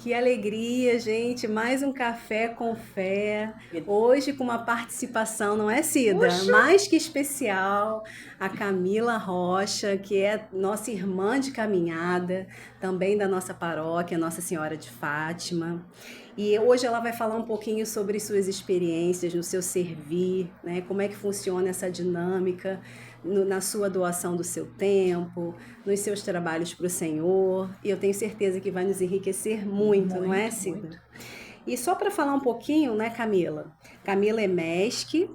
Que alegria, gente! Mais um Café com Fé. Hoje com uma participação, não é, Cida? Puxa! Mais que especial, a Camila Rocha, que é nossa irmã de caminhada, também da nossa paróquia, Nossa Senhora de Fátima. E hoje ela vai falar um pouquinho sobre suas experiências no seu servir, né? Como é que funciona essa dinâmica na sua doação do seu tempo, nos seus trabalhos para o Senhor. E eu tenho certeza que vai nos enriquecer muito, não é, Cida? Muito. E só para falar um pouquinho, né, Camila? Camila é MESC,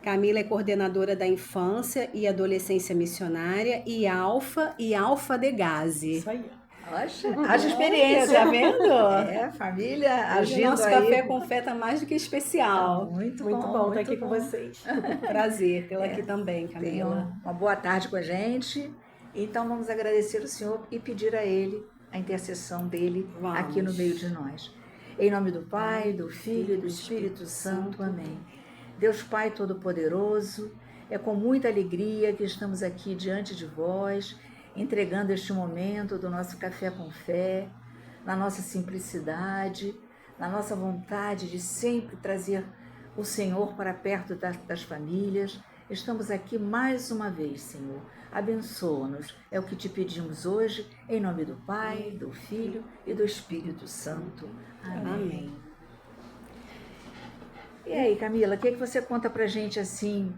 Camila é coordenadora da infância e adolescência missionária e Alfa de Gaze. Isso aí. Haja experiência. Tá vendo? Família Hoje o agindo nosso aí. Café com Fé tá mais do que especial. Muito Muito bom muito estar aqui com bom. vocês. Prazer tê-la aqui também, Camila. Tenham uma boa tarde com a gente. Então vamos agradecer o Senhor e pedir a Ele a intercessão dele Vamos. aqui no meio de nós. Em nome do Pai, do Filho e do Espírito Santo. Amém. Deus Pai Todo-Poderoso, é com muita alegria que estamos aqui diante de vós, entregando este momento do nosso Café com Fé, na nossa simplicidade, na nossa vontade de sempre trazer o Senhor para perto das famílias. Estamos aqui mais uma vez, Senhor. Abençoa-nos. É o que te pedimos hoje, em nome do Pai, do Filho e do Espírito Santo. Amém. Amém. E aí, Camila, o que você conta pra gente, assim,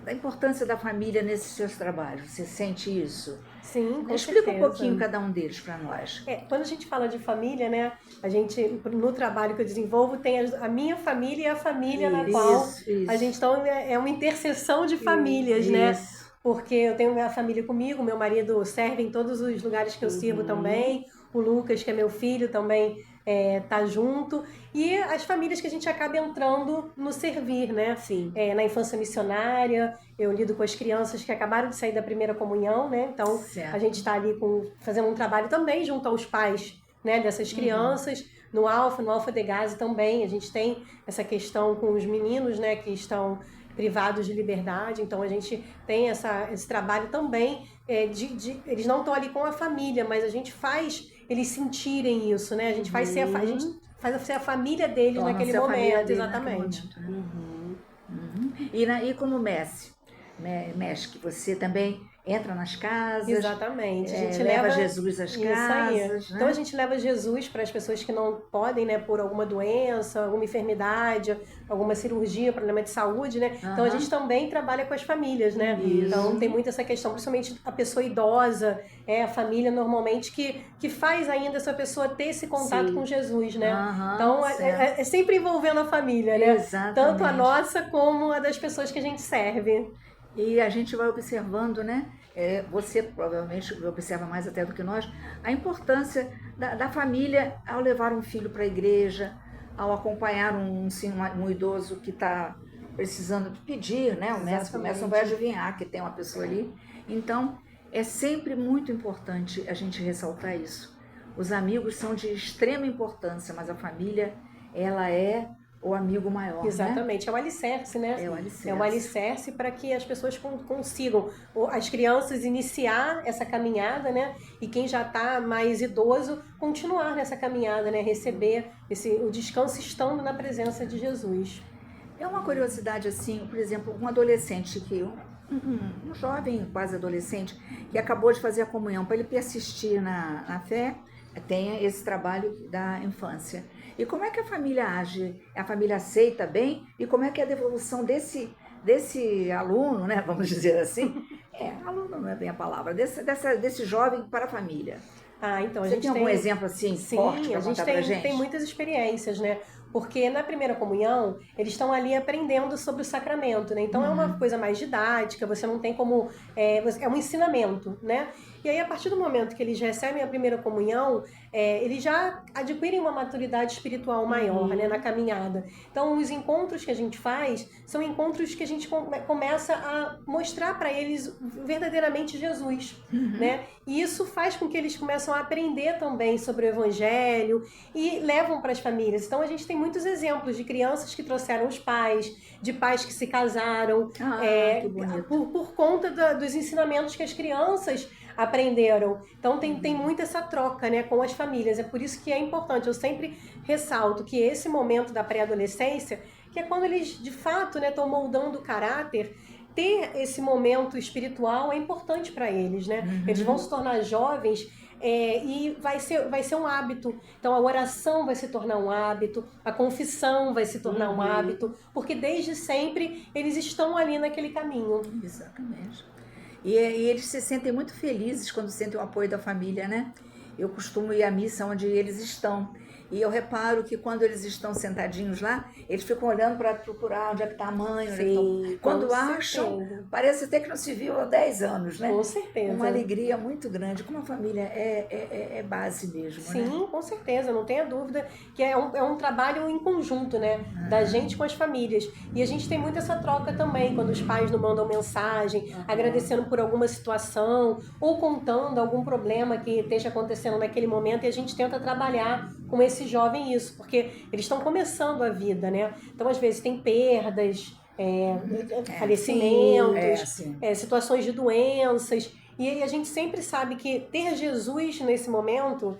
da importância da família nesses seus trabalhos? Você sente isso? Sim, com Explica certeza. um pouquinho cada um deles para nós. Quando a gente fala de família, né? A gente, no trabalho que eu desenvolvo, tem a minha família e a família na qual a gente, então, é uma interseção de famílias, né? Isso. Porque eu tenho minha família comigo, meu marido serve em todos os lugares que eu sirvo também, o Lucas, que é meu filho, também tá junto, e as famílias que a gente acaba entrando no servir, né? Sim. Na infância missionária, eu lido com as crianças que acabaram de sair da primeira comunhão, né? Então, Certo. a gente está ali fazendo um trabalho também junto aos pais, né, dessas crianças. No Alfa de Gaze também, a gente tem essa questão com os meninos, né, que estão privados de liberdade, então a gente tem esse trabalho também, eles não estão ali com a família, mas a gente faz eles sentirem isso, né? A gente faz a gente faz ser a família deles Torna-se naquele a família momento, dele naquele exatamente. momento, né? E como mestre, você também entra nas casas, Exatamente. A gente leva Jesus às Isso casas, aí. né? Então a gente leva Jesus para as pessoas que não podem, né, por alguma doença, alguma enfermidade, alguma cirurgia, problema de saúde, né? Então a gente também trabalha com as famílias, né? Isso. Então tem muito essa questão, principalmente a pessoa idosa, a família normalmente que faz ainda essa pessoa ter esse contato Sim. com Jesus, né? Aham, Então certo. é sempre envolvendo a família, né? Exatamente. Tanto a nossa como a das pessoas que a gente serve. E a gente vai observando, né? Você provavelmente observa mais até do que nós, a importância da família ao levar um filho para a igreja, ao acompanhar um idoso que está precisando pedir, né? O mestre não vai adivinhar que tem uma pessoa ali. Então, é sempre muito importante a gente ressaltar isso. Os amigos são de extrema importância, mas a família, ela é o amigo maior, Exatamente, né? é o alicerce, né? É o alicerce. É o alicerce para que as pessoas consigam, as crianças, iniciar essa caminhada, né? E quem já está mais idoso, continuar nessa caminhada, né? Receber o descanso estando na presença de Jesus. É uma curiosidade, assim, por exemplo, um adolescente um jovem quase adolescente que acabou de fazer a comunhão, para ele persistir na fé, tem esse trabalho da infância. E como é que a família age? A família aceita bem? E como é que é a devolução desse aluno, né? Vamos dizer assim? Aluno não é bem a palavra, desse jovem para a família. Então, Você tem algum exemplo assim forte para contar pra gente? Sim, a gente tem muitas experiências, né? Porque na primeira comunhão, eles estão ali aprendendo sobre o sacramento, né? Então é uma coisa mais didática, você não tem como... É um ensinamento, né? E aí, a partir do momento que eles recebem a primeira comunhão, eles já adquirem uma maturidade espiritual maior, né, na caminhada. Então, os encontros que a gente faz são encontros que a gente começa a mostrar para eles verdadeiramente Jesus, né? E isso faz com que eles começam a aprender também sobre o Evangelho e levam para as famílias. Então, a gente tem muitos exemplos de crianças que trouxeram os pais, de pais que se casaram, que bonito. por conta dos ensinamentos que as crianças aprenderam. Então tem muito essa troca, né, com as famílias. famílias. É por isso que é importante, eu sempre ressalto que esse momento da pré-adolescência, que é quando eles, de fato, né, estão moldando o caráter, ter esse momento espiritual é importante para eles, né? Eles vão se tornar jovens e vai ser um hábito. Então a oração vai se tornar um hábito, a confissão vai se tornar um hábito, porque desde sempre eles estão ali naquele caminho. Exatamente. E eles se sentem muito felizes quando sentem o apoio da família, né? Eu costumo ir à missa onde eles estão. E eu reparo que quando eles estão sentadinhos lá, eles ficam olhando para procurar onde é que está a mãe, onde é que tá... Quando acham, parece até que não se viu há 10 anos, né? Com certeza. Uma alegria muito grande. Como a família é base mesmo, Sim, né? com certeza, não tenha dúvida que é um trabalho em conjunto, né? Da gente com as famílias. E a gente tem muito essa troca também, quando os pais nos mandam mensagem, agradecendo por alguma situação, ou contando algum problema que esteja acontecendo naquele momento, e a gente tenta trabalhar com esse jovem isso, porque eles estão começando a vida, né? Então, às vezes, tem perdas, falecimentos, situações de doenças, e a gente sempre sabe que ter Jesus nesse momento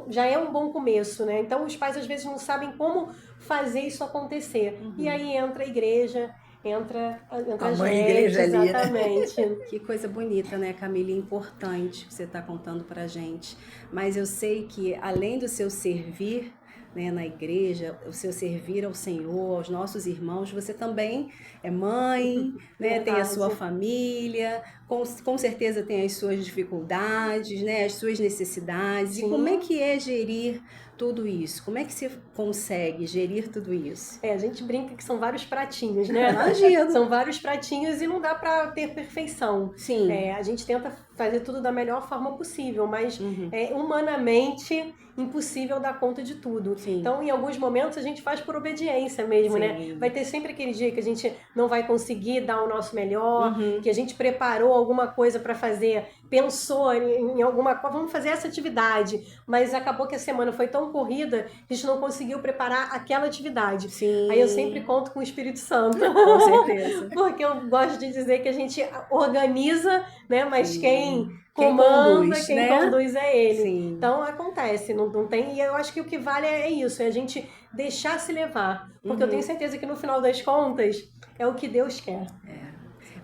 já é um bom começo, né? Então, os pais, às vezes, não sabem como fazer isso acontecer. E aí entra a igreja, entra a mãe gente, igreja ali, né? exatamente. Que coisa bonita, né, Camila? Importante que você está contando para a gente. Mas eu sei que, além do seu servir, né, na igreja, o seu servir ao Senhor, aos nossos irmãos, você também é mãe, né, tem a sua família, com certeza tem as suas dificuldades, né, as suas necessidades. Sim. E como é que é gerir tudo isso? Como é que você consegue gerir tudo isso? A gente brinca que são vários pratinhos, né? Imagino. São vários pratinhos e não dá pra ter perfeição. Sim. A gente tenta fazer tudo da melhor forma possível, mas é humanamente impossível dar conta de tudo. Sim. Então, em alguns momentos, a gente faz por obediência mesmo, Sim. né? Vai ter sempre aquele dia que a gente não vai conseguir dar o nosso melhor, que a gente preparou alguma coisa para fazer, pensou em alguma coisa, vamos fazer essa atividade, mas acabou que a semana foi tão corrida que a gente não conseguiu preparar aquela atividade. Sim. Aí eu sempre conto com o Espírito Santo. Com certeza. Porque eu gosto de dizer que a gente organiza, né? Mas quem conduz, quem né? conduz é ele. Sim. Então acontece, não tem. E eu acho que o que vale é isso, é a gente deixar se levar. Porque eu tenho certeza que no final das contas é o que Deus quer.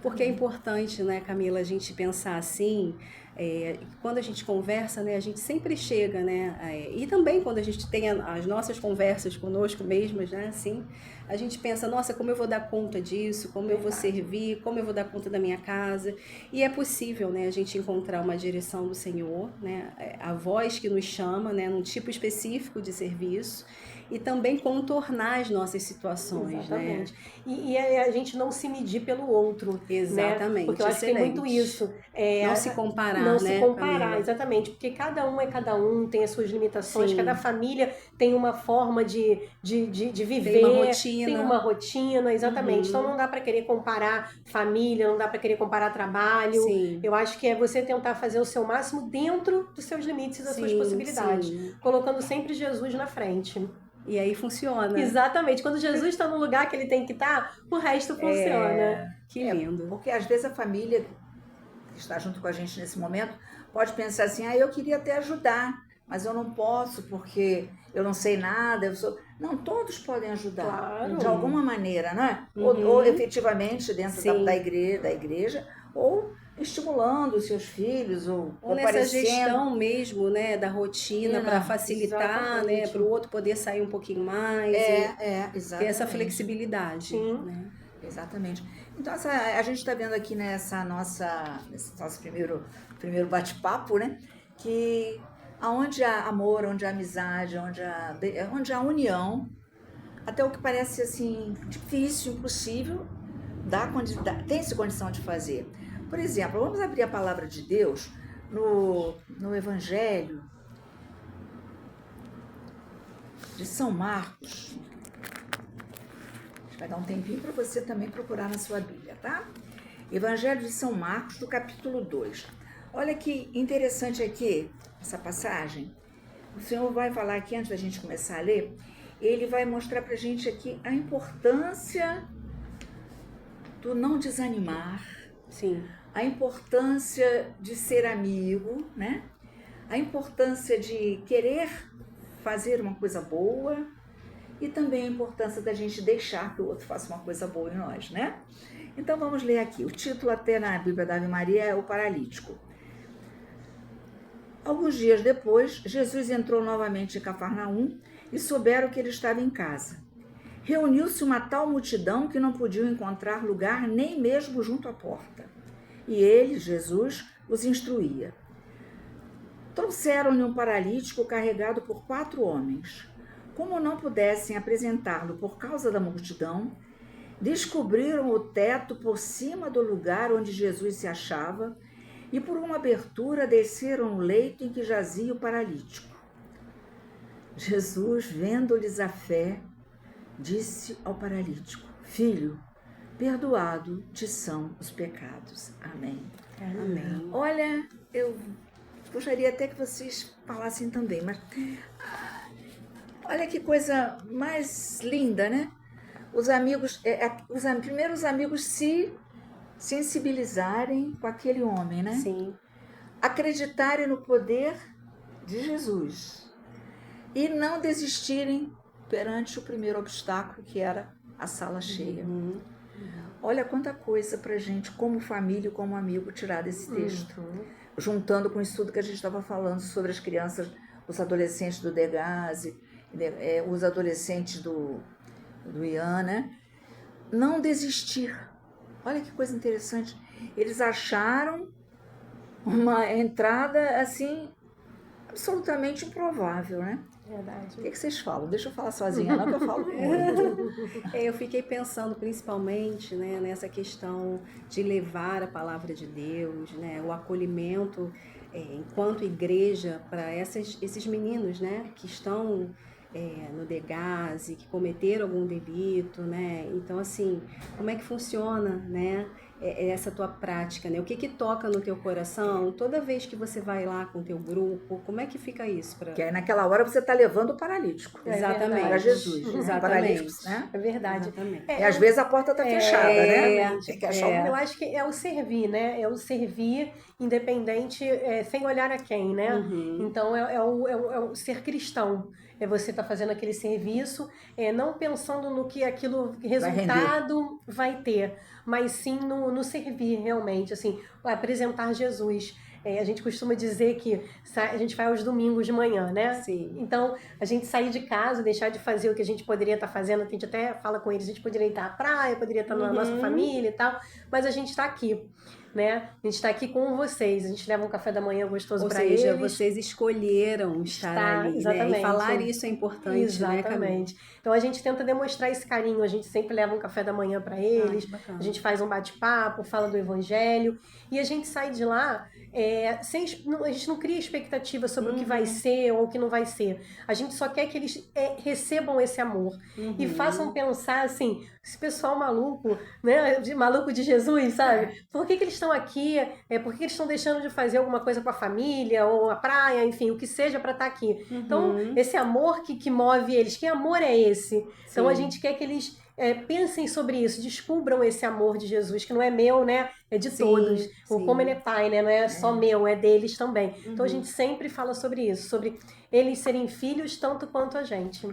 Porque é importante, né, Camila, a gente pensar assim, quando a gente conversa, né, a gente sempre chega, né, e também quando a gente tem as nossas conversas conosco mesmas, né, assim, a gente pensa, nossa, como eu vou dar conta disso, como eu vou servir, como eu vou dar conta da minha casa, e é possível, né, a gente encontrar uma direção do Senhor, né, a voz que nos chama, né, num tipo específico de serviço, e também contornar as nossas situações. Exatamente. Né? E a gente não se medir pelo outro. Exatamente. Né? Porque eu acho que tem muito isso. Não se comparar, Não né, se comparar, Camila? Exatamente. Porque cada um é cada um, tem as suas limitações, Sim. cada família tem uma forma de viver. Tem uma rotina. Tem uma rotina, exatamente. Então não dá para querer comparar família, não dá para querer comparar trabalho. Sim. Eu acho que é você tentar fazer o seu máximo dentro dos seus limites e das suas possibilidades. Sim. Colocando sempre Jesus na frente. E aí funciona. Exatamente. Quando Jesus está no lugar que ele tem que estar, o resto funciona. Que lindo. Porque às vezes a família que está junto com a gente nesse momento pode pensar assim, eu queria até ajudar, mas eu não posso porque eu não sei nada. Não, todos podem ajudar. Claro. De alguma maneira, não é? Ou efetivamente dentro da igreja, ou estimulando os seus filhos, ou nessa gestão mesmo, né, da rotina, para facilitar, né, para o outro poder sair um pouquinho mais. Exatamente. Ter essa flexibilidade. Sim. Né? Exatamente. Então, a gente está vendo aqui nesse nosso primeiro bate-papo, né, que onde há amor, onde há amizade, onde há união, até o que parece assim difícil, impossível, tem-se condição de fazer. Por exemplo, vamos abrir a palavra de Deus no Evangelho de São Marcos. A gente vai dar um tempinho para você também procurar na sua Bíblia, tá? Evangelho de São Marcos, do capítulo 2. Olha que interessante aqui, essa passagem. O Senhor vai falar aqui, antes da gente começar a ler, ele vai mostrar para a gente aqui a importância do não desanimar. Sim. A importância de ser amigo, né? a importância de querer fazer uma coisa boa e também a importância da gente deixar que o outro faça uma coisa boa em nós, né? Então vamos ler aqui. O título até na Bíblia da Ave Maria é O Paralítico. Alguns dias depois, Jesus entrou novamente em Cafarnaum e souberam que ele estava em casa. Reuniu-se uma tal multidão que não podiam encontrar lugar nem mesmo junto à porta. E ele, Jesus, os instruía. Trouxeram-lhe um paralítico carregado por 4 homens. Como não pudessem apresentá-lo por causa da multidão, descobriram o teto por cima do lugar onde Jesus se achava e por uma abertura desceram o leito em que jazia o paralítico. Jesus, vendo-lhes a fé, disse ao paralítico: Filho, perdoado te são os pecados. Amém. Amém. Olha, eu gostaria até que vocês falassem também, mas olha que coisa mais linda, né? Os amigos, primeiro os amigos se sensibilizarem com aquele homem, né? Sim. Acreditarem no poder de Jesus e não desistirem perante o primeiro obstáculo, que era a sala cheia. Olha quanta coisa pra gente, como família e como amigo, tirar desse texto. Juntando com isso tudo que a gente estava falando sobre as crianças, os adolescentes do Degazi, os adolescentes do Ian, né? Não desistir. Olha que coisa interessante. Eles acharam uma entrada, assim, absolutamente improvável, né? Verdade. O que vocês falam? Deixa eu falar sozinha, não que eu falo muito. Eu fiquei pensando principalmente, né, nessa questão de levar a palavra de Deus, né, o acolhimento enquanto igreja para esses meninos, né, que estão no Degazi, que cometeram algum delito, né? Então, assim, como é que funciona, né? Essa tua prática, né? O que toca no teu coração toda vez que você vai lá com o teu grupo? Como é que fica isso? Que aí naquela hora você está levando o paralítico. Exatamente. Para Jesus. Exatamente. Paralíticos, né? É verdade. Exatamente. E às vezes a porta está fechada, né? Tem que achar Eu acho que é o servir, né? É o servir independente, sem olhar a quem, né? Então é o ser cristão. É você estar fazendo aquele serviço, não pensando no que aquilo resultado vai ter, mas sim no servir realmente, assim, apresentar Jesus. A gente costuma dizer que a gente vai aos domingos de manhã, né? Sim. Então, a gente sair de casa, deixar de fazer o que a gente poderia estar fazendo, a gente até fala com eles, a gente poderia estar à praia, poderia estar na nossa família e tal, mas a gente está aqui, né? A gente está aqui com vocês, a gente leva um café da manhã gostoso para eles. Ou seja, vocês escolheram estar ali, exatamente. Né? E falar isso é importante, exatamente. Né, então a gente tenta demonstrar esse carinho, a gente sempre leva um café da manhã para eles, bacana. A gente faz um bate-papo, fala do evangelho, e a gente sai de lá, a gente não cria expectativa sobre o que vai ser ou o que não vai ser. A gente só quer que eles recebam esse amor e façam pensar assim, esse pessoal maluco, né, maluco de Jesus, sabe? Por que eles estão aqui? Por que eles estão deixando de fazer alguma coisa com a família ou a praia, enfim, o que seja para estar aqui. Então, esse amor que move eles, que amor é esse? Então, a gente quer que eles pensem sobre isso, descubram esse amor de Jesus, que não é meu, né? É de todos. Como ele é pai, né? Não é só meu, é deles também. Então, a gente sempre fala sobre isso, sobre eles serem filhos tanto quanto a gente.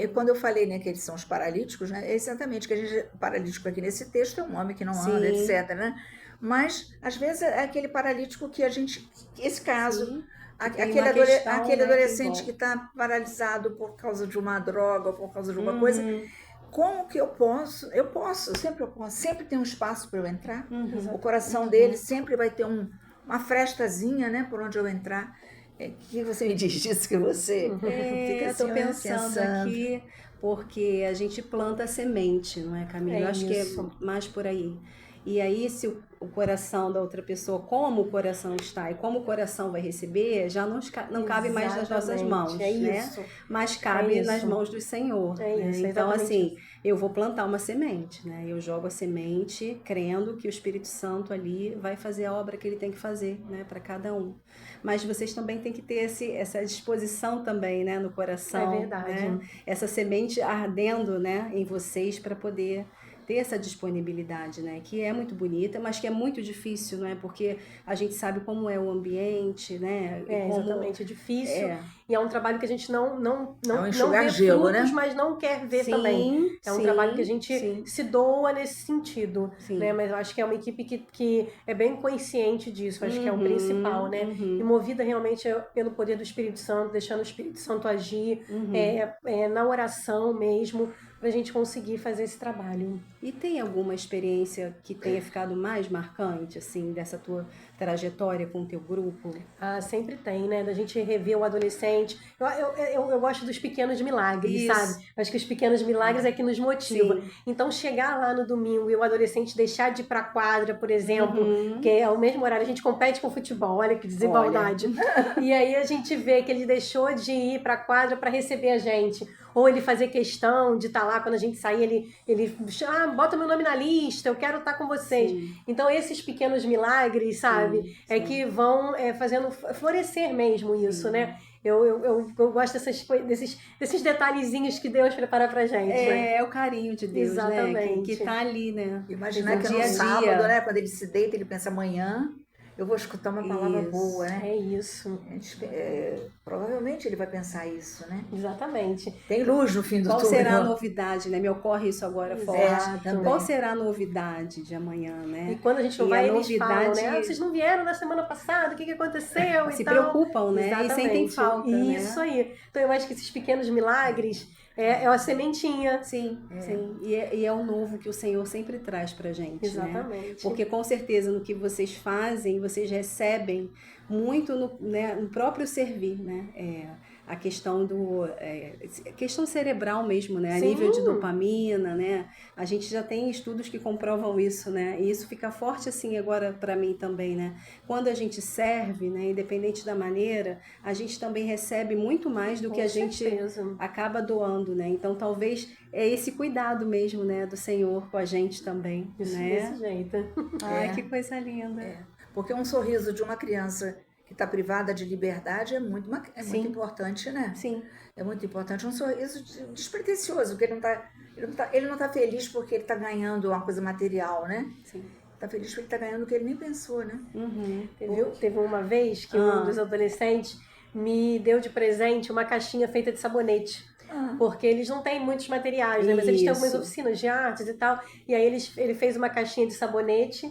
E quando eu falei, né, que eles são os paralíticos, né? É exatamente que a gente, paralítico aqui nesse texto é um homem que não anda, etc, né? Mas, às vezes, é aquele paralítico que a gente... Esse caso... Aquele adolescente que está paralisado por causa de uma droga, por causa de uma coisa... Como que eu posso? Sempre tem um espaço para eu entrar. O coração dele sempre vai ter uma frestazinha, né, por onde eu entrar. O que você me diz disso que você fica assim, eu tô pensando aqui, porque a gente planta a semente, não é, Camila? Eu acho que é mais por aí. E aí, se o coração da outra pessoa, como o coração está e como o coração vai receber, já não cabe mais nas nossas mãos, né? Mas cabe nas mãos do Senhor. Então, assim, eu vou plantar uma semente, né? Eu jogo a semente crendo que o Espírito Santo ali vai fazer a obra que ele tem que fazer, né? Para cada um. Mas vocês também têm que ter essa disposição também, né? No coração. É verdade. Né? Essa semente ardendo, né? Em vocês para poder ter essa disponibilidade, né? Que é muito bonita, mas que é muito difícil, não é? Porque a gente sabe como é o ambiente, né? Exatamente, é difícil. É. E é um trabalho que a gente não enxugar vê gelo, frutos, né? mas não quer ver Sim, também. É um sim, trabalho que a gente sim. se doa nesse sentido, Sim. né? Mas eu acho que é uma equipe que é bem consciente disso, acho que é o principal, né? E movida realmente pelo poder do Espírito Santo, deixando o Espírito Santo agir, na oração mesmo, pra gente conseguir fazer esse trabalho. E tem alguma experiência que tenha ficado mais marcante, assim, dessa tua trajetória com o teu grupo? Ah, sempre tem, né? Da gente rever o adolescente. Eu gosto dos pequenos milagres, Isso. sabe? Acho que os pequenos milagres é que nos motiva. Sim. Então, chegar lá no domingo e o adolescente deixar de ir pra quadra, por exemplo, que é o mesmo horário, a gente compete com futebol, olha que desigualdade. E aí a gente vê que ele deixou de ir pra quadra para receber a gente. Ou ele fazer questão de estar lá quando a gente sair, ele bota meu nome na lista, eu quero estar com vocês. Sim. Então, esses pequenos milagres, sabe? É que vão fazendo florescer mesmo isso, né? Eu gosto desses detalhezinhos que Deus prepara pra gente, né? É o carinho de Deus, Exatamente. né? Que tá ali, né? Imaginar que dia no a dia. sábado, né, quando ele se deita, ele pensa, amanhã eu vou escutar uma palavra Isso. boa, né? É isso. Provavelmente ele vai pensar isso, né? Exatamente. Tem luz no fim do Qual túnel. será a novidade, né? Me ocorre isso agora forte. também. Qual será a novidade de amanhã, né? E quando a gente não E vai, a eles falam, novidade- né? Vocês não vieram na semana passada, o que aconteceu Se e tal. preocupam, né? Exatamente. E sentem falta, Isso né? aí. Então eu acho que esses pequenos milagres é uma sementinha. Sim, sim. E é o novo que o Senhor sempre traz pra gente, né? Exatamente. Porque com certeza no que vocês fazem, vocês recebem muito no próprio servir, né? A questão questão cerebral mesmo, né? A Sim. nível de dopamina, né? A gente já tem estudos que comprovam isso, né? E isso fica forte assim agora para mim também, né? Quando a gente serve, né? Independente da maneira, a gente também recebe muito mais do que a gente certeza. acaba doando, né? Então talvez é esse cuidado mesmo, né? Do Senhor com a gente também, Isso, né? desse jeito. Ai, que coisa linda. Porque um sorriso de uma criança que está privada de liberdade é muito importante, né? Sim. É muito importante. Um sorriso despretensioso, porque ele não tá feliz porque ele está ganhando uma coisa material, né? Sim. Está feliz porque ele está ganhando o que ele nem pensou, né? Teve uma vez que um dos adolescentes me deu de presente uma caixinha feita de sabonete. Porque eles não têm muitos materiais, né? Mas eles têm algumas Isso. oficinas de artes e tal. E aí ele fez uma caixinha de sabonete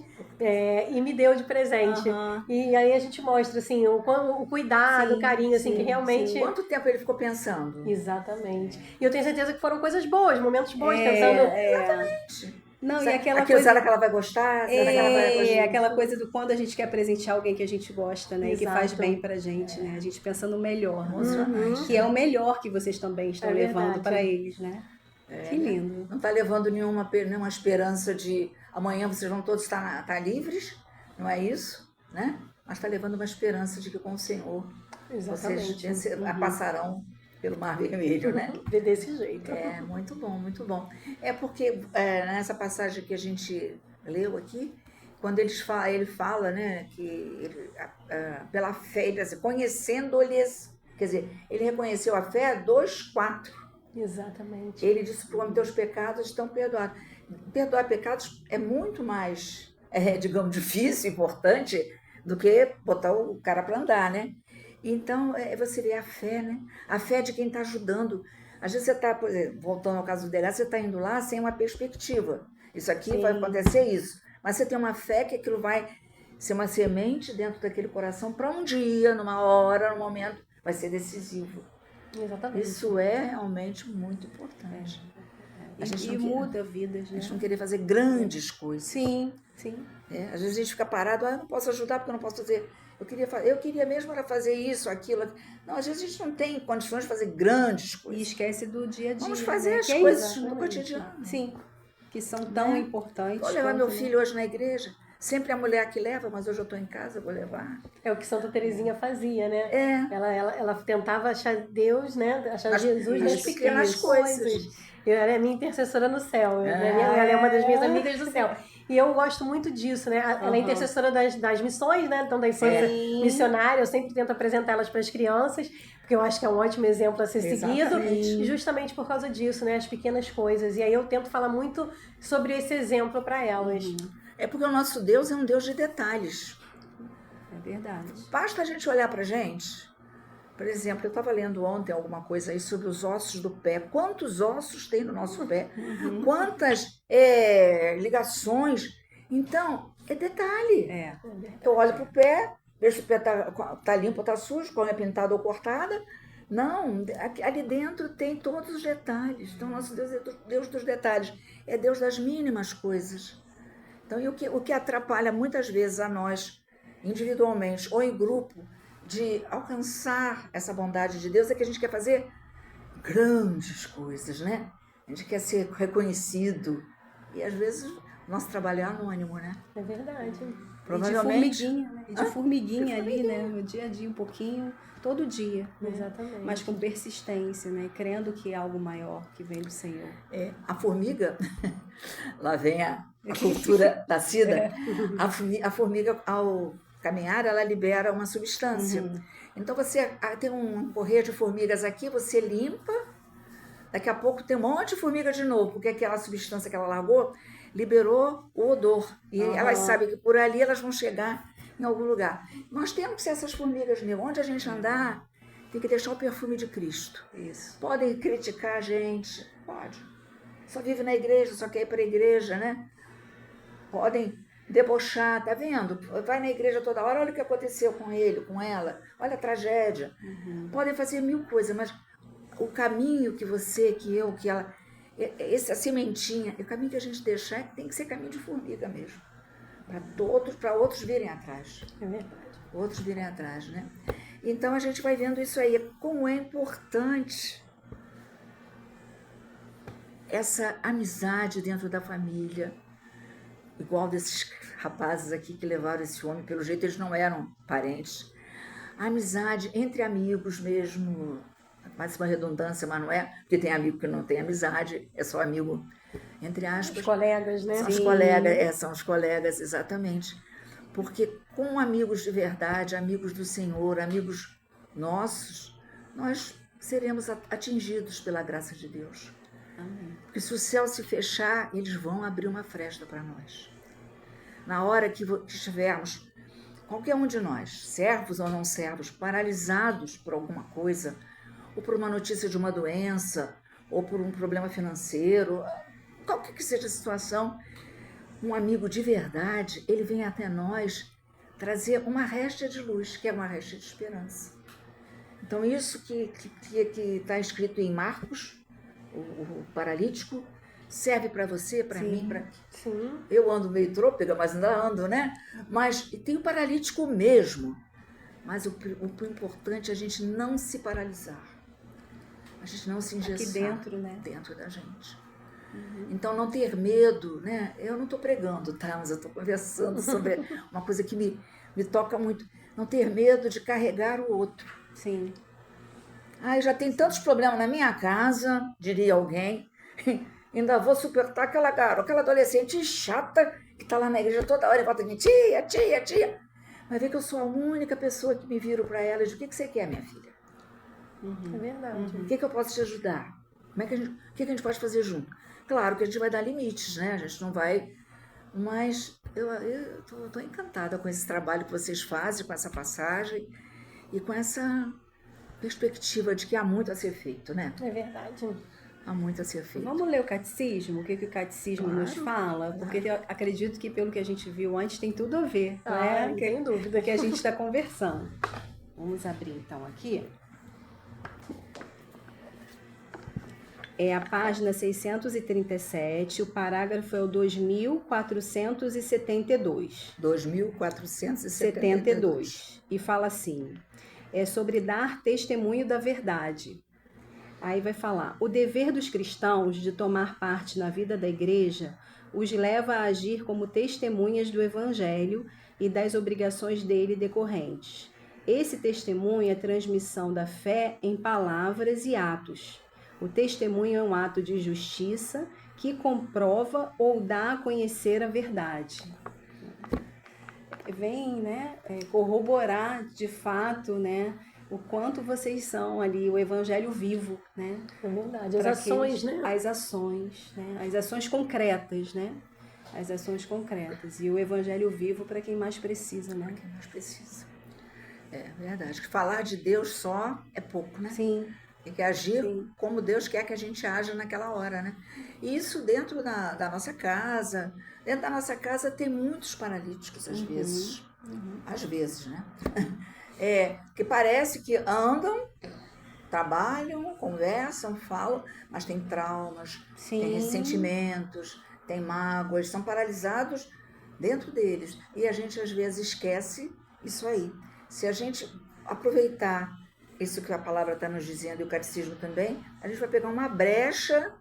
e me deu de presente. E aí a gente mostra, assim, o cuidado, Sim, o carinho, assim, sim, que realmente... sim. Quanto tempo ele ficou pensando? Exatamente. E eu tenho certeza que foram coisas boas, momentos bons, pensando... Exatamente. Não, será, e aquela aquilo, coisa... será que ela vai gostar? Será que ela vai gostar? Aquela coisa do quando a gente quer presentear alguém que a gente gosta, né? E que faz Exato. bem pra gente, né? A gente pensa no melhor. Emocionante. Que é o melhor que vocês também estão É levando verdade. para eles, né? Que lindo. Não está levando nenhuma esperança de amanhã vocês vão todos estar livres, não é isso, né? Mas está levando uma esperança de que com o Senhor Exatamente. vocês passarão pelo Mar Vermelho, né? Desse jeito. É, muito bom, muito bom. É porque nessa passagem que a gente leu aqui, quando ele fala, né, que pela fé, ele diz assim, conhecendo-lhes, quer dizer, ele reconheceu a fé 2:4. Exatamente. Ele disse para o homem, teus pecados estão perdoados. Perdoar pecados é muito mais, digamos, difícil, importante, do que botar o cara para andar, né? Então, você vê a fé, né? A fé de quem está ajudando. Às vezes você está, por exemplo, voltando ao caso do Delá, você está indo lá sem uma perspectiva. Isso aqui vai acontecer isso. Mas você tem uma fé que aquilo vai ser uma semente dentro daquele coração para um dia, numa hora, num momento, vai ser decisivo. Exatamente. Isso é realmente muito importante. E muda vidas, né? A gente não querer fazer grandes coisas. Sim, sim. Às vezes a gente fica parado, eu não posso ajudar porque eu não posso fazer. Eu queria mesmo era fazer isso, aquilo. Não, às vezes a gente não tem condições de fazer grandes E coisas. esquece do dia a dia. Vamos fazer né? as Que é coisas isso. do cotidiano. Sim, que são tão importantes. Vou levar quanto, meu né? filho hoje na igreja. Sempre a mulher que leva, mas hoje eu estou em casa, eu vou levar. É o que Santa Teresinha fazia, né? Ela tentava achar Deus, né? Achar Jesus nas pequenas coisas. Ela é minha intercessora no céu. Ela é uma das minhas amigas do céu. E eu gosto muito disso, né? Ela é intercessora das missões, né? Então, da infância missionária, eu sempre tento apresentar elas para as crianças, porque eu acho que é um ótimo exemplo a ser seguido, Exatamente. justamente por causa disso, né? As pequenas coisas. E aí eu tento falar muito sobre esse exemplo para elas. É porque o nosso Deus é um Deus de detalhes. É verdade. Basta a gente olhar pra gente. Por exemplo, eu estava lendo ontem alguma coisa aí sobre os ossos do pé. Quantos ossos tem no nosso pé? Quantas ligações? Então, é detalhe. É. Eu olho pro pé, vejo se o pé tá limpo ou tá sujo, quando é pintada ou cortada. Não, ali dentro tem todos os detalhes. Então, nosso Deus é Deus dos detalhes. É Deus das mínimas coisas. Então, e o que atrapalha muitas vezes a nós, individualmente ou em grupo, de alcançar essa bondade de Deus, é que a gente quer fazer grandes coisas, né? A gente quer ser reconhecido. E às vezes nosso trabalho é anônimo, né? É verdade. Provavelmente. E de formiguinha, né? E de formiguinha ali, né? No dia a dia, um pouquinho, todo dia. Né? Exatamente. Mas com persistência, né? Crendo que é algo maior que vem do Senhor. A formiga, lá vem a cultura da Cida, a formiga, ao caminhar, ela libera uma substância. Então, você tem um correio de formigas aqui, você limpa, daqui a pouco tem um monte de formiga de novo, porque aquela substância que ela largou liberou o odor. E elas sabem que por ali elas vão chegar em algum lugar. Nós temos que ser essas formigas mesmo. Onde a gente andar, tem que deixar o perfume de Cristo. Isso. Podem criticar a gente, pode. Só vive na igreja, só quer ir para a igreja, né? Podem debochar, tá vendo? Vai na igreja toda hora, olha o que aconteceu com ele, com ela, olha a tragédia. Podem fazer mil coisas, mas o caminho que você, que eu, que ela, essa sementinha, o caminho que a gente deixar tem que ser caminho de formiga mesmo, para outros virem atrás. É verdade. Outros virem atrás, né? Então a gente vai vendo isso aí, como é importante essa amizade dentro da família, igual desses rapazes aqui que levaram esse homem, pelo jeito eles não eram parentes. A amizade entre amigos mesmo, mais uma redundância, mas não é, porque tem amigo que não tem amizade, é só amigo, entre aspas. Os colegas, né? São os colegas, são os colegas, exatamente. Porque com amigos de verdade, amigos do Senhor, amigos nossos, nós seremos atingidos pela graça de Deus. Amém. Porque se o céu se fechar, eles vão abrir uma fresta para nós. Na hora que estivermos, qualquer um de nós, servos ou não servos, paralisados por alguma coisa, ou por uma notícia de uma doença, ou por um problema financeiro, qualquer que seja a situação, um amigo de verdade, ele vem até nós trazer uma réstia de luz, que é uma réstia de esperança. Então, isso que está escrito em Marcos, o paralítico, serve para você, para mim, para... Sim. Eu ando meio trôpega, mas ainda ando, né? Mas tem o paralítico mesmo. Mas o importante é a gente não se paralisar. A gente não se engessar. Aqui dentro, né? Dentro da gente. Então, não ter medo, né? Eu não estou pregando, tá? Mas eu estou conversando sobre uma coisa que me toca muito. Não ter medo de carregar o outro. Sim. Eu já tenho tantos problemas na minha casa, diria alguém. Ainda vou suportar aquela garota, aquela adolescente chata que está lá na igreja toda hora e volta em tia, tia, tia. Vai ver que eu sou a única pessoa que me viro para ela e digo: o que você quer, minha filha? É verdade. O que eu posso te ajudar? O que a gente pode fazer junto? Claro que a gente vai dar limites, né? A gente não vai... Mas eu estou encantada com esse trabalho que vocês fazem, com essa passagem e com essa perspectiva de que há muito a ser feito, né? É verdade. Há muito a ser feito. Vamos ler o catecismo? O que o catecismo nos fala? Porque eu acredito que, pelo que a gente viu antes, tem tudo a ver, né? Não tenho dúvida. Que a gente está conversando. Vamos abrir, então, aqui. É a página 637, o parágrafo é o 2472. 2472. E fala assim, é sobre dar testemunho da verdade. Aí vai falar, o dever dos cristãos de tomar parte na vida da igreja os leva a agir como testemunhas do evangelho e das obrigações dele decorrentes. Esse testemunho é a transmissão da fé em palavras e atos. O testemunho é um ato de justiça que comprova ou dá a conhecer a verdade. Vem, né, corroborar de fato, né, o quanto vocês são ali o evangelho vivo, né? É verdade. As Pra ações, aqueles- né? As ações, né? As ações concretas, né? As ações concretas. E o evangelho vivo para quem mais precisa, né? Quem mais precisa. É verdade. Que falar de Deus só é pouco, né? Sim, Tem que agir sim. como Deus quer que a gente haja naquela hora, né? E isso dentro da nossa casa. Dentro da nossa casa tem muitos paralíticos, às vezes. Às vezes, né? Que parece que andam, trabalham, conversam, falam, mas tem traumas, Sim. tem ressentimentos, tem mágoas, são paralisados dentro deles. E a gente às vezes esquece isso aí. Se a gente aproveitar isso que a palavra está nos dizendo e o catecismo também, a gente vai pegar uma brecha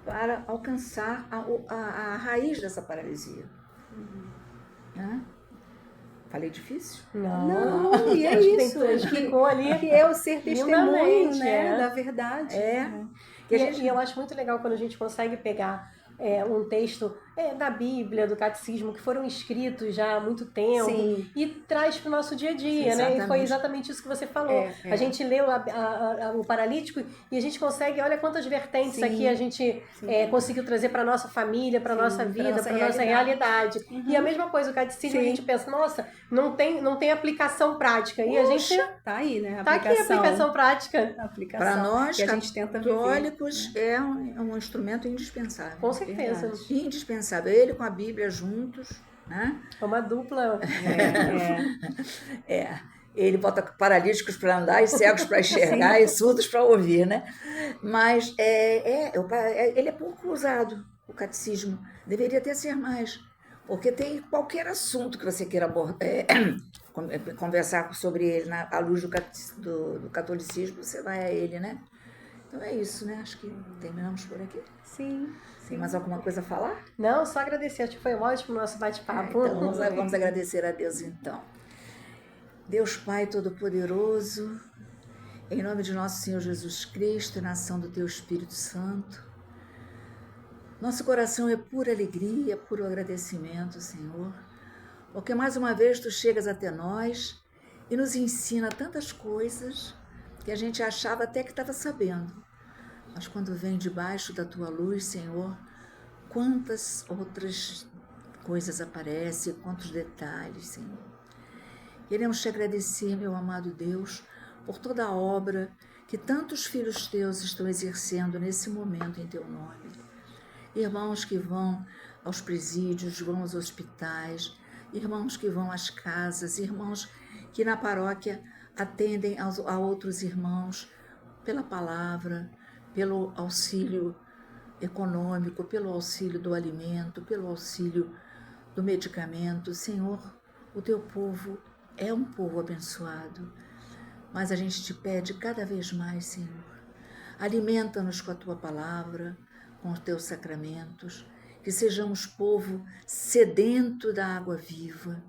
para alcançar a raiz dessa paralisia. Né? Falei difícil? Não, e é Acho que tem isso. que- explicou ali. Que é o ser testemunho, lindamente, né? é. Da verdade. Que a E, gente- e eu acho muito legal quando a gente consegue pegar um texto da Bíblia, do catecismo, que foram escritos já há muito tempo, Sim. e traz para o nosso dia a dia, né? E foi Exatamente. exatamente isso que você falou. É. A gente leu o paralítico e a gente consegue, olha quantas vertentes Sim. aqui a gente conseguiu trazer para nossa família, para Sim, nossa pra vida, nossa para nossa realidade. E a mesma coisa, o catecismo, a Sim. gente pensa, nossa, não tem aplicação prática. E a gente Tá aí, né? tá aqui a aplicação prática. A aplicação. Para nós, que a gente tenta viver. católicos, é um instrumento indispensável. Com certeza. Verdade. Indispensável. Ele com a Bíblia juntos, né? É uma dupla. Ele bota paralíticos para andar, e cegos para enxergar, e surdos para ouvir, né? Mas ele é pouco usado, o catecismo. Deveria até ser mais. Porque tem qualquer assunto que você queira abordar, conversar sobre ele à luz do catolicismo, você vai a ele, né? Então é isso, né? Acho que terminamos por aqui. Sim. Tem mais alguma coisa a falar? Não, só agradecer. Acho que foi ótimo o nosso bate-papo. Então vamos agradecer a Deus então. Deus Pai Todo-Poderoso, em nome de nosso Senhor Jesus Cristo e na ação do Teu Espírito Santo, nosso coração é pura alegria, puro agradecimento, Senhor, porque mais uma vez Tu chegas até nós e nos ensina tantas coisas que a gente achava até que estava sabendo. Mas quando vem debaixo da Tua luz, Senhor, quantas outras coisas aparecem, quantos detalhes, Senhor. Queremos Te agradecer, meu amado Deus, por toda a obra que tantos filhos Teus estão exercendo nesse momento em Teu nome. Irmãos que vão aos presídios, vão aos hospitais, irmãos que vão às casas, irmãos que na paróquia atendem a outros irmãos pela palavra, pelo auxílio econômico, pelo auxílio do alimento, pelo auxílio do medicamento. Senhor, o Teu povo é um povo abençoado, mas a gente te pede cada vez mais, Senhor, alimenta-nos com a Tua palavra, com os Teus sacramentos, que sejamos povo sedento da água viva,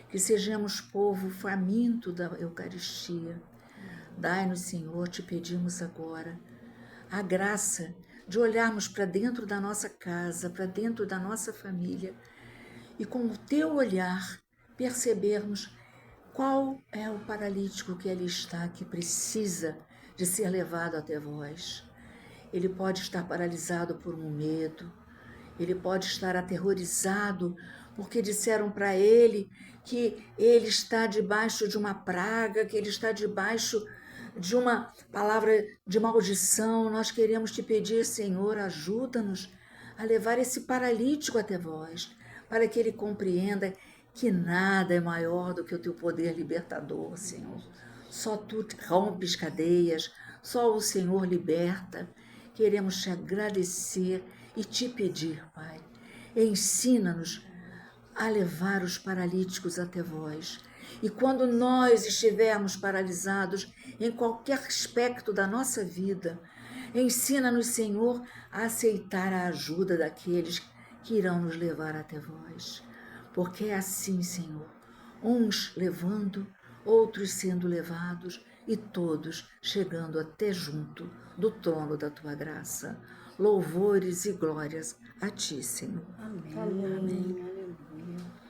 que sejamos povo faminto da Eucaristia. Dai-nos, Senhor, te pedimos agora, a graça de olharmos para dentro da nossa casa, para dentro da nossa família, e com o Teu olhar percebermos qual é o paralítico que ali está, que precisa de ser levado até vós. Ele pode estar paralisado por um medo, ele pode estar aterrorizado porque disseram para ele que ele está debaixo de uma praga, que ele está debaixo de uma palavra de maldição. Nós queremos te pedir, Senhor, ajuda-nos a levar esse paralítico até vós, para que ele compreenda que nada é maior do que o teu poder libertador, Senhor. Só tu rompes cadeias, só o Senhor liberta. Queremos te agradecer e te pedir, Pai, ensina-nos a levar os paralíticos até vós. E quando nós estivermos paralisados em qualquer aspecto da nossa vida, ensina-nos, Senhor, a aceitar a ajuda daqueles que irão nos levar até vós. Porque é assim, Senhor, uns levando, outros sendo levados e todos chegando até junto do trono da Tua graça. Louvores e glórias a Ti, Senhor. Amém. Amém. Amém. Aleluia.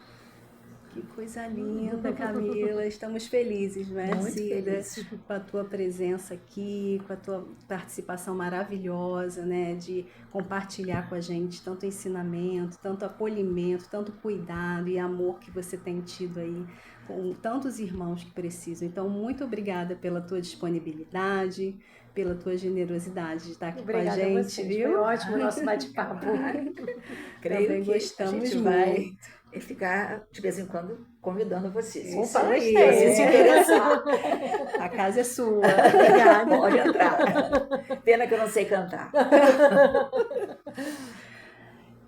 Que coisa coisa linda, Camila. Estamos felizes, né, Muito Cida, felizes. com a tua presença aqui, com a tua participação maravilhosa, né, de compartilhar com a gente tanto ensinamento, tanto acolhimento, tanto cuidado e amor que você tem tido aí com tantos irmãos que precisam. Então, muito obrigada pela tua disponibilidade, pela tua generosidade de estar aqui Obrigada com a a gente, vocês. viu? Foi ótimo o nosso bate-papo. Creio Também que gostamos a gente muito. vai ficar, de vez em quando, convidando vocês. Isso Opa, aí. gostei. Se se interessar, A casa é sua. Obrigada. pode entrar. Pena que eu não sei cantar.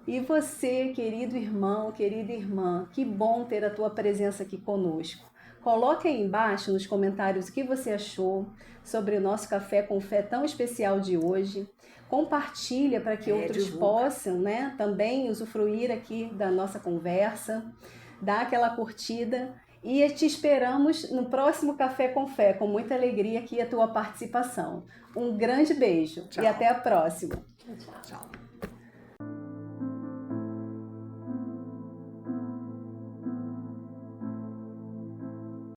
E você, querido irmão, querida irmã, que bom ter a tua presença aqui conosco. Coloque aí embaixo nos comentários o que você achou sobre o nosso Café com Fé tão especial de hoje. Compartilha para que outros divulga. possam, né, também usufruir aqui da nossa conversa. Dá aquela curtida e te esperamos no próximo Café com Fé, com muita alegria aqui a tua participação. Um grande beijo Tchau. e até a próxima. Tchau. Tchau.